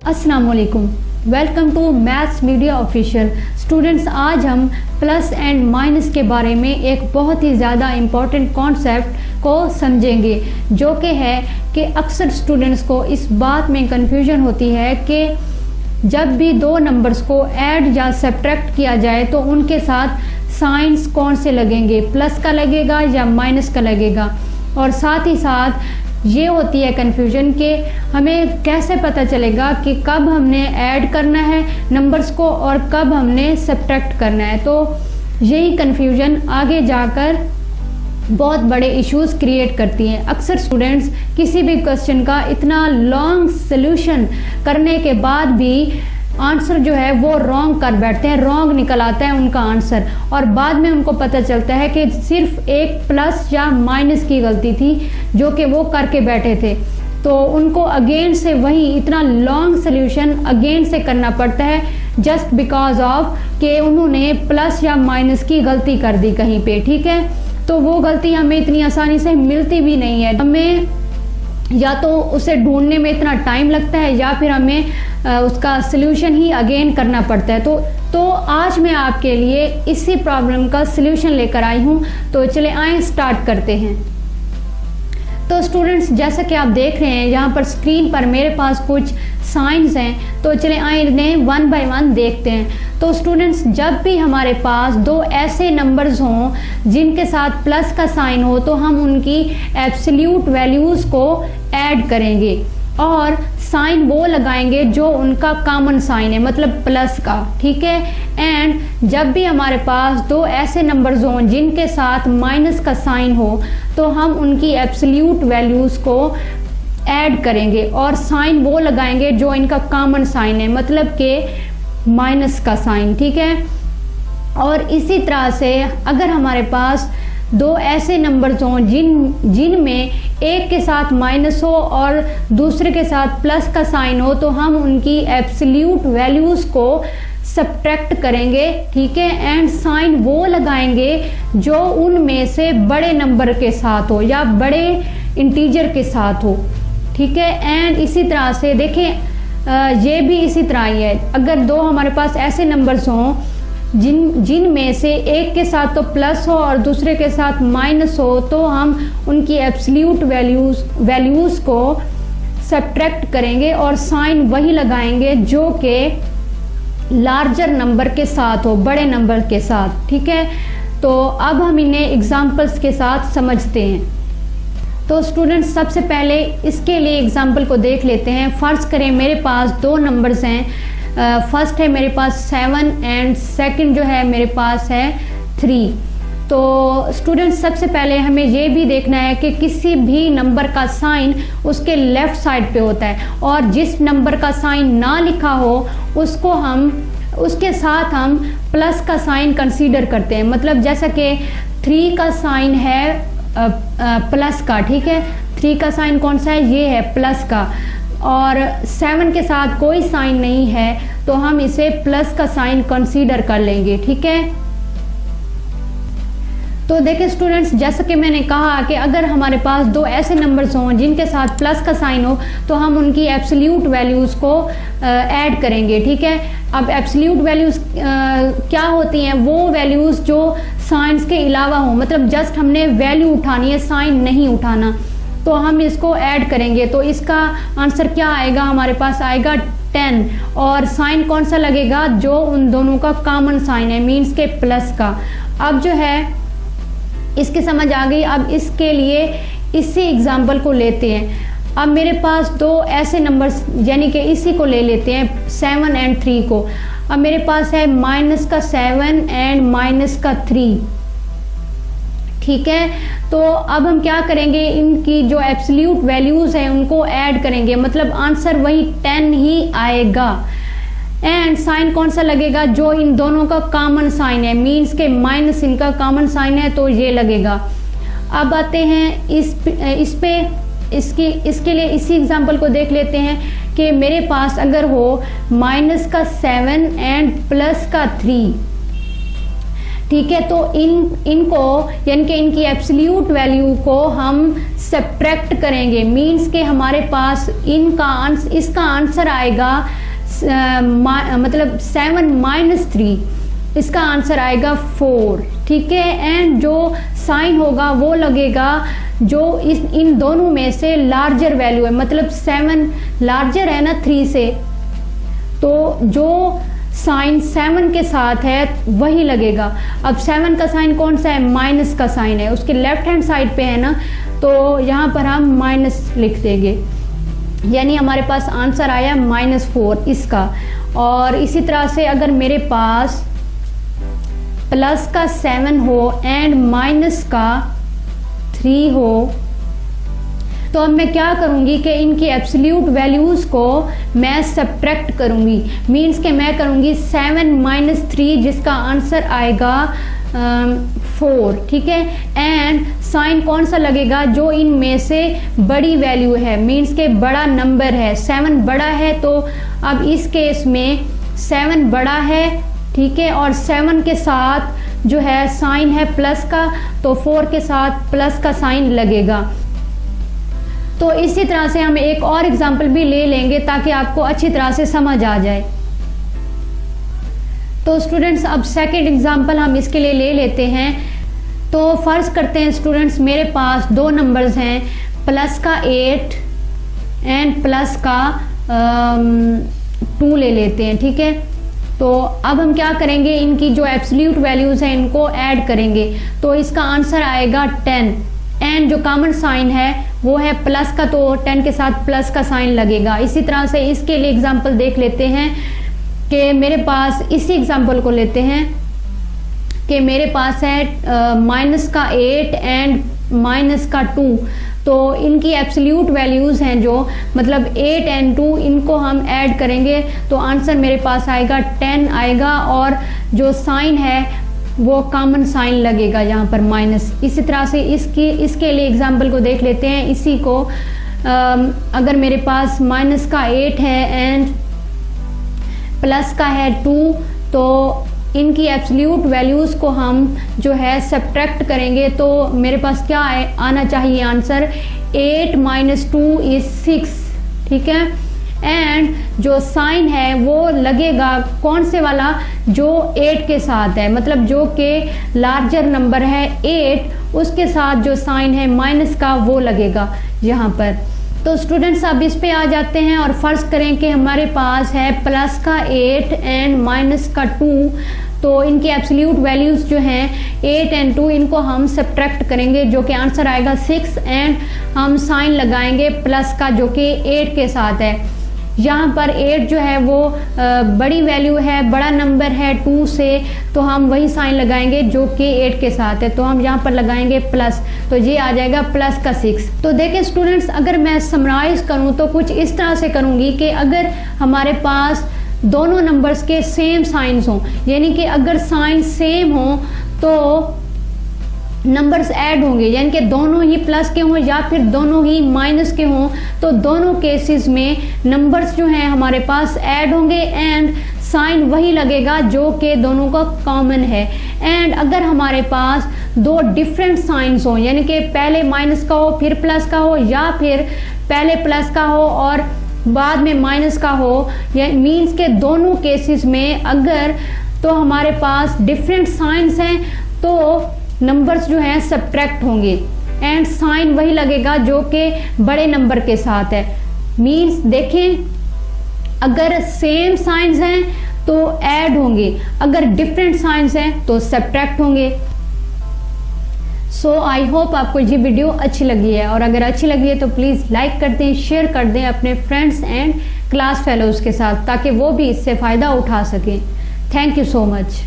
अस्सलामुअलैकुम, welcome to maths media official. Students, आज हम प्लस एंड माइनस के बारे में एक बहुत ही ज़्यादा इम्पॉर्टेंट कॉन्सेप्ट को समझेंगे, जो कि है कि अक्सर स्टूडेंट्स को इस बात में कंफ्यूजन होती है कि जब भी दो नंबर्स को ऐड या सब्ट्रैक्ट किया जाए तो उनके साथ साइंस कौन से लगेंगे, प्लस का लगेगा या माइनस का लगेगा। और साथ ही साथ ये होती है कन्फ्यूजन कि हमें कैसे पता चलेगा कि कब हमने ऐड करना है नंबर्स को और कब हमने सब्ट्रैक्ट करना है। तो यही कन्फ्यूजन आगे जाकर बहुत बड़े इश्यूज क्रिएट करती हैं। अक्सर स्टूडेंट्स किसी भी क्वेश्चन का इतना लॉन्ग सोल्यूशन करने के बाद भी आंसर जो है वो रॉन्ग कर बैठते हैं, रॉन्ग निकल आता है उनका आंसर, और बाद में उनको पता चलता है कि सिर्फ एक प्लस या माइनस की गलती थी जो कि वो करके बैठे थे। तो उनको अगेन से वही इतना लॉन्ग सोल्यूशन अगेन से करना पड़ता है जस्ट बिकॉज ऑफ कि उन्होंने प्लस या माइनस की गलती कर दी कहीं पे। ठीक है, तो वो गलती हमें इतनी आसानी से मिलती भी नहीं है, हमें या तो उसे ढूंढने में इतना टाइम लगता है या फिर हमें उसका सल्यूशन ही अगेन करना पड़ता है। तो आज मैं आपके लिए इसी प्रॉब्लम का सल्यूशन लेकर आई हूँ। तो चले आए स्टार्ट करते हैं। तो स्टूडेंट्स, जैसा कि आप देख रहे हैं यहाँ पर स्क्रीन पर मेरे पास कुछ साइंस हैं, तो चले आए इन्हें वन बाय वन देखते हैं। तो स्टूडेंट्स, जब भी हमारे पास दो ऐसे नंबर्स हों जिनके साथ प्लस का साइन हो तो हम उनकी एब्सोल्यूट वैल्यूज़ को ऐड करेंगे और साइन वो लगाएंगे जो उनका कॉमन साइन है, मतलब प्लस का। ठीक है, एंड जब भी हमारे पास दो ऐसे नंबर्स हों जिनके साथ माइनस का साइन हो तो हम उनकी एब्सोल्यूट वैल्यूज़ को ऐड करेंगे और साइन वो लगाएंगे जो इनका कॉमन साइन है, मतलब कि माइनस का साइन। ठीक है, और इसी तरह से अगर हमारे पास दो ऐसे नंबर्स हों जिनमें एक के साथ माइनस हो और दूसरे के साथ प्लस का साइन हो तो हम उनकी एब्सोल्यूट वैल्यूज़ को सब्ट्रैक्ट करेंगे। ठीक है, एंड साइन वो लगाएंगे जो उनमें से बड़े नंबर के साथ हो या बड़े इंटीजर के साथ हो। ठीक है, एंड इसी तरह से देखें ये भी इसी तरह ही है। अगर दो हमारे पास ऐसे नंबर्स हों जिनमें से एक के साथ तो प्लस हो और दूसरे के साथ माइनस हो तो हम उनकी एब्सोल्यूट वैल्यूज़ को सब्ट्रैक्ट करेंगे और साइन वही लगाएंगे जो कि लार्जर नंबर के साथ हो, बड़े नंबर के साथ। ठीक है, तो अब हम इन्हें एग्जांपल्स के साथ समझते हैं। तो स्टूडेंट्स, सबसे पहले इसके लिए एग्जांपल को देख लेते हैं। फर्ज करें मेरे पास दो नंबर्स हैं, फर्स्ट है मेरे पास 7 एंड सेकंड जो है मेरे पास है 3। तो स्टूडेंट्स, सबसे पहले हमें ये भी देखना है कि किसी भी नंबर का साइन उसके लेफ़्ट साइड पे होता है और जिस नंबर का साइन ना लिखा हो उसके साथ हम प्लस का साइन कंसीडर करते हैं। मतलब जैसा कि 3 का साइन है प्लस का। ठीक है, 3 का साइन कौन सा है, ये है प्लस का, और 7 के साथ कोई साइन नहीं है तो हम इसे प्लस का साइन कंसीडर कर लेंगे। ठीक है, तो देखिए स्टूडेंट्स, जैसा कि मैंने कहा कि अगर हमारे पास दो ऐसे नंबर्स हों जिनके साथ प्लस का साइन हो तो हम उनकी एब्सोल्यूट वैल्यूज़ को ऐड करेंगे। ठीक है, अब एब्सोल्यूट वैल्यूज़ क्या होती हैं, वो वैल्यूज़ जो साइंस के अलावा हो, मतलब जस्ट हमने वैल्यू उठानी है, साइन नहीं उठाना, तो हम इसको ऐड करेंगे। तो इसका आंसर क्या आएगा, हमारे पास आएगा 10, और साइन कौन सा लगेगा, जो उन दोनों का कॉमन साइन है, मीन्स के प्लस का। अब जो है इसकी समझ आ गई। अब इसके लिए इसी एग्जाम्पल को लेते हैं। अब मेरे पास दो ऐसे नंबर्स, यानी कि इसी को ले लेते हैं 7 एंड 3 को। अब मेरे पास है माइनस का 7 एंड माइनस का 3। ठीक है, तो अब हम क्या करेंगे, इनकी जो एब्सोल्यूट वैल्यूज़ है उनको ऐड करेंगे, मतलब आंसर वही 10 ही आएगा। एंड साइन कौन सा लगेगा, जो इन दोनों का कॉमन साइन है, मीन्स के माइनस इनका कॉमन साइन है तो ये लगेगा। अब आते हैं इसके लिए इसी एग्जांपल को देख लेते हैं कि मेरे पास अगर हो माइनस का 7 एंड प्लस का 3। ठीक है, तो इनको यानी कि इनकी एब्सोल्यूट वैल्यू को हम सब्ट्रैक्ट करेंगे, मीन्स के हमारे पास इसका आंसर आएगा मतलब 7 - 3, इसका आंसर आएगा 4। ठीक है, एंड जो साइन होगा वो लगेगा जो इन दोनों में से लार्जर वैल्यू है, मतलब 7 लार्जर है ना 3 से, तो जो साइन 7 के साथ है वही लगेगा। अब 7 का साइन कौन सा है? माइनस का साइन है, उसके लेफ्ट हैंड साइड पे है ना, तो यहाँ पर हम माइनस लिख देंगे, यानी हमारे पास आंसर आया -4 इसका। और इसी तरह से अगर मेरे पास प्लस का 7 हो एंड माइनस का 3 हो, तो अब मैं क्या करूंगी कि इनकी एब्सोल्यूट वैल्यूज को मैं सब्ट्रैक्ट करूंगी। मींस के मैं करूंगी 7 - 3 जिसका आंसर आएगा 4। ठीक है, एंड साइन कौन सा लगेगा? जो इनमें से बड़ी वैल्यू है, मींस के बड़ा नंबर है। 7 बड़ा है, तो अब इस केस में 7 बड़ा है। ठीक है, और 7 के साथ जो है साइन है प्लस का, तो 4 के साथ प्लस का साइन लगेगा। तो इसी तरह से हम एक और एग्जाम्पल भी ले लेंगे ताकि आपको अच्छी तरह से समझ आ जाए। तो स्टूडेंट्स, अब सेकंड एग्जाम्पल हम इसके लिए ले लेते हैं। तो फर्ज करते हैं स्टूडेंट्स, मेरे पास 2 नंबर्स हैं, प्लस का 8 एंड प्लस का 2 ले लेते हैं। ठीक है, तो अब हम क्या करेंगे, इनकी जो एब्सोल्यूट वैल्यूज हैं इनको ऐड करेंगे, तो इसका आंसर आएगा 10। एंड जो कॉमन साइन है वो है प्लस का, तो 10 के साथ प्लस का साइन लगेगा। इसी तरह से इसके लिए एग्जांपल देख लेते हैं कि मेरे पास, इसी एग्जांपल को लेते हैं कि मेरे पास है माइनस का 8 एंड माइनस का 2, तो इनकी एब्सोल्यूट वैल्यूज हैं जो, मतलब 8 एंड 2, इनको हम ऐड करेंगे तो आंसर मेरे पास आएगा 10 आएगा, और जो साइन है वो कॉमन साइन लगेगा यहाँ पर माइनस। इसी तरह से इसके लिए एग्जांपल को देख लेते हैं। इसी को अगर मेरे पास माइनस का 8 है एंड प्लस का है 2, तो इनकी एब्सोल्यूट वैल्यूज को हम जो है सब्ट्रैक्ट करेंगे, तो मेरे पास क्या आना चाहिए आंसर? 8 - 2 = 6। ठीक है, एंड जो साइन है वो लगेगा कौन से वाला? जो 8 के साथ है, मतलब जो कि लार्जर नंबर है 8, उसके साथ जो साइन है माइनस का वो लगेगा यहाँ पर। तो स्टूडेंट्स, अब इस पे आ जाते हैं और फर्ज करें कि हमारे पास है प्लस का 8 एंड माइनस का 2, तो इनकी एब्सोल्यूट वैल्यूज जो हैं 8 एंड 2, इनको हम सब्ट्रैक्ट करेंगे, जो कि आंसर आएगा 6, एंड हम साइन लगाएंगे प्लस का जो कि 8 के साथ है। यहाँ पर 8 जो है वो बड़ी वैल्यू है, बड़ा नंबर है 2 से, तो हम वही साइन लगाएंगे जो कि 8 के साथ है, तो हम यहाँ पर लगाएंगे प्लस, तो ये आ जाएगा प्लस का 6। तो देखिए स्टूडेंट्स, अगर मैं समराइज करूँ तो कुछ इस तरह से करूँगी कि अगर हमारे पास दोनों नंबर्स के सेम साइंस हों, यानी कि अगर साइन सेम हो तो नंबर्स ऐड होंगे, यानी कि दोनों ही प्लस के हों या फिर दोनों ही माइनस के हों, तो दोनों केसेस में नंबर्स जो हैं हमारे पास ऐड होंगे एंड साइन वही लगेगा जो कि दोनों का कॉमन है। एंड अगर हमारे पास 2 डिफरेंट साइंस हो, यानी कि पहले माइनस का हो फिर प्लस का हो, या फिर पहले प्लस का हो और बाद में माइनस का हो, या मीन्स के दोनों केसेस में अगर तो हमारे पास डिफरेंट साइंस हैं, तो नंबर्स जो हैं सब्ट्रैक्ट होंगे एंड साइन वही लगेगा जो कि बड़े नंबर के साथ है। मीन्स देखें, अगर सेम साइंस हैं तो ऐड होंगे, अगर डिफरेंट साइंस हैं तो सब्ट्रैक्ट होंगे। सो आई होप आपको ये वीडियो अच्छी लगी है, और अगर अच्छी लगी है तो प्लीज़ लाइक कर दें, शेयर कर दें अपने फ्रेंड्स एंड क्लास फेलोज़ के साथ, ताकि वो भी इससे फ़ायदा उठा सकें। Thank you so much.